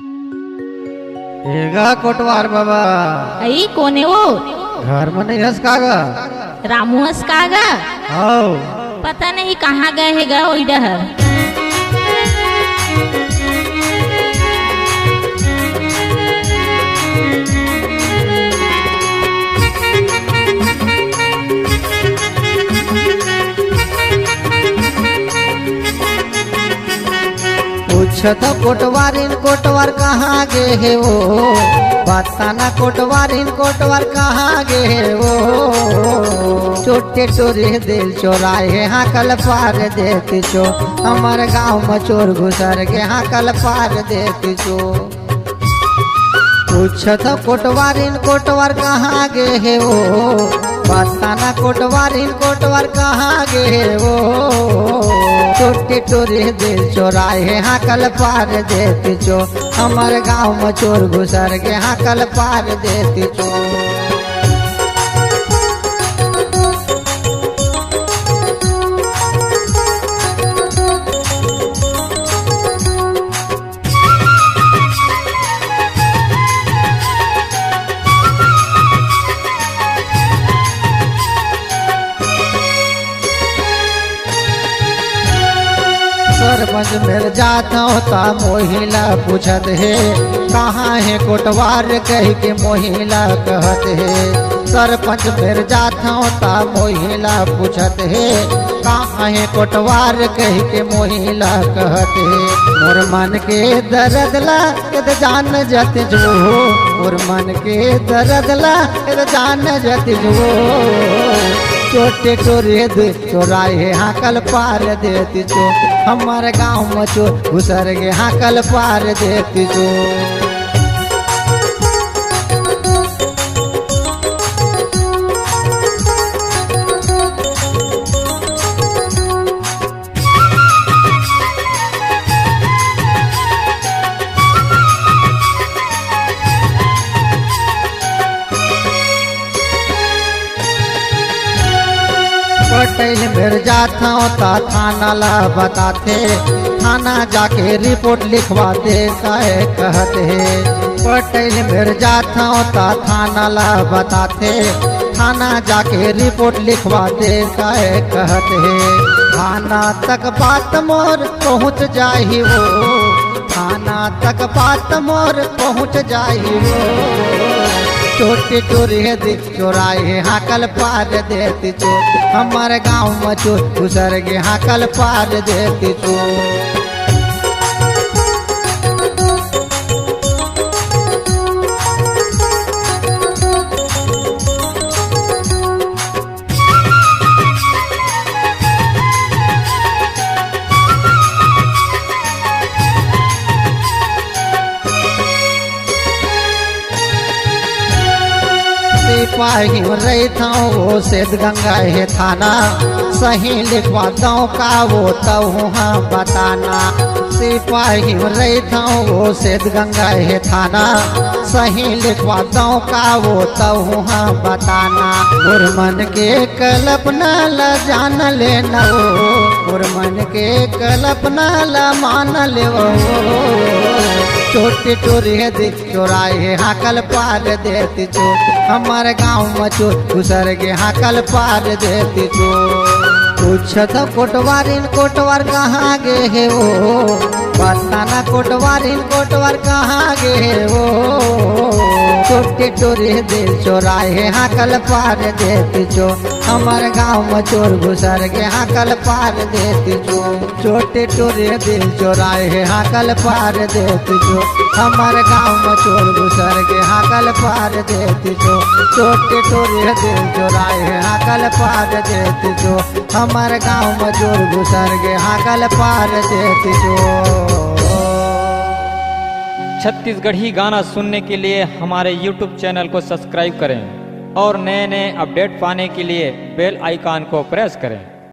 हेगा कोटवार बाबा आई कोने वो घर में नहीं हंस कागा रामू हंस कागा आओ पता नहीं कहाँ गए हैगा ओई डहर। पूछत कोटवारिन कोटवार कहाँ गे है वो बताना कोटवारिन कोटवार कहाँ गे है वो छोटे चोरे दिल चोराए हाँ कल पार देती चो हमारे गांव में चोर घुसर के हाँ कल पार देती चो। पूछत कोटवारिन कोटवार कहाँ गे है वो बताना कोटवारिन कोटवार कहाँ गे है वो छोटे चोरे दिल चोराए हाँ कल पार देती चो हमारे गांव में चोर घुसर के हाँ कल पार देती चो। सरपंच मेरे जाता होता मोहिला पूछत है कहाँ है कोटवार कह के मोहिला कहत है। सरपंच मेरे जाता होता मोहिला पूछत है कहाँ है कोटवार कह के मोहिला कहत है। मोर मन के दर्द ला जान जत जो मोर मन के दर्द ला जान जत जो छोटे चोरे दे चोराए हाँ कल पार देती चो हमारे गांव में चोर घुसर गे हाँ कल पार देती चो। पटेल मेरे जाता होता थाना ला बताते थाना जाके रिपोर्ट लिखवाते कहे कहते है। पटेल मेरे जाता होता थाना ला बताते थाना जाके रिपोर्ट लिखवाते कहे कहते है। थाना तक बात मोर पहुँच जाही वो थाना तक बात मोर पहुँच जाही वो छोटे चोरे दिख चोराए हाँ कल पार देती चो हमारे गांव में चोर घुसर गे हाँ कल पार देती चो। सिपाही रहता वो सेद गंगा है थाना सही लिखवा दो का वो तो वहाँ बताना। सिपाही रहता वो सेद गंगा है थाना सही लिखवा दो का वो तो वहाँ बताना। और मन के कल्पना ला जान लेना और मन के कल्पना ला मान ले छोटे चोरे दिख चोराए हाँ कल पार देती चो हमारे गांव में चोर घुसर गे हाँ कल पार देती चो। पूछत कोटवारिन कोटवार कहाँ गे है वो बताना कोटवारिन कोटवार कहाँ गे है वो छोटे चोरे दिल चोराए हाँ कल पार देती चो हमारे गांव में चोर घुसर गे हाँ कल पार देती चो। छोटे चोरे दिल चोराए हाँ कल पार देती चो हमारे गांव में चोर घुसर गे हाँ कल पार देती चो। छोटे चोरे दिल चोराए हाँ कल पार देती चो हमारे गांव में चोर घुसर गे हाँ कल पार देती चो। छत्तीसगढ़ी गाना सुनने के लिए हमारे YouTube चैनल को सब्सक्राइब करें और नए नए अपडेट पाने के लिए बेल आइकन को प्रेस करें।